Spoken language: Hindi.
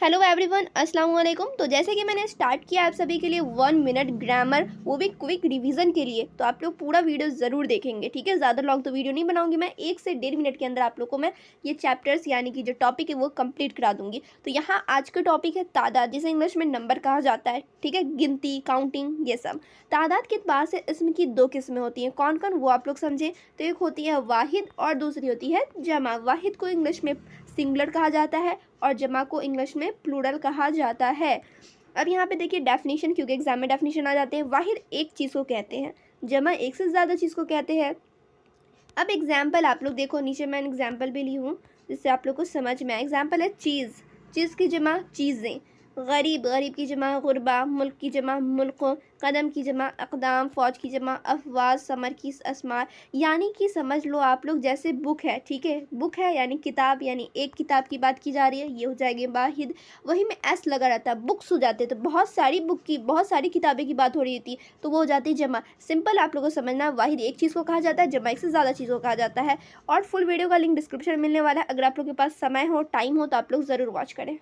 हेलो एवरीवन, अस्सलाम वालेकुम। तो जैसे कि मैंने स्टार्ट किया आप सभी के लिए 1 मिनट ग्रामर, वो भी क्विक रिवीजन के लिए। तो आप लोग पूरा वीडियो ज़रूर देखेंगे, ठीक है। ज़्यादा लॉन्ग तो वीडियो नहीं बनाऊंगी मैं, 1 से 1.5 मिनट के अंदर आप लोग को मैं ये चैप्टर्स यानी कि जो टॉपिक है वो कंप्लीट करा दूंगी। तो यहाँ आज का टॉपिक है तादाद, जिसे इंग्लिश में नंबर कहा जाता है, ठीक है। गिनती, काउंटिंग, ये सब। तादाद के बाद से इसमें की दो किस्में होती हैं, कौन कौन वो आप लोग समझे। तो एक होती है वाहिद और दूसरी होती है जमा। वाहिद को इंग्लिश में सिंगुलर कहा जाता है और जमा को इंग्लिश में प्लूरल कहा जाता है। अब यहाँ पे देखिए डेफिनेशन, क्योंकि एग्जाम में डेफिनेशन आ जाते हैं। वाहिद एक चीज़ को कहते हैं, जमा एक से ज़्यादा चीज़ को कहते हैं। अब एग्जाम्पल आप लोग देखो, नीचे मैंने एग्जाम्पल भी ली हूँ जिससे आप लोग को समझ में आए। एग्जाम्पल है चीज़, चीज़ की जमा चीज़ें। गरीब, गरीब की जमा गुरबा। मुल्क की जमा मुल्क। कदम की जमा अकदाम। फ़ौज की जमा अफवाज। समर की असमार। यानी कि समझ लो आप लोग, जैसे बुक है, ठीक है, बुक है यानी किताब, यानी एक किताब की बात की जा रही है, ये हो जाएगी वाहिद। वही में एस लगा रहता है, बुक्स हो जाते हैं, तो बहुत सारी बुक की, बहुत सारी किताबें की बात हो रही थी, तो वो हो जाती है जमा। सिंपल आप लोगों को समझना, वाहिद एक चीज़ को कहा जाता है, जमा एक से ज़्यादा चीज़ को कहा जाता है। और फुल वीडियो का लिंक डिस्क्रिप्शन में मिलने वाला है। अगर आप लोग के पास समय हो, टाइम हो, तो आप लोग ज़रूर वॉच करें।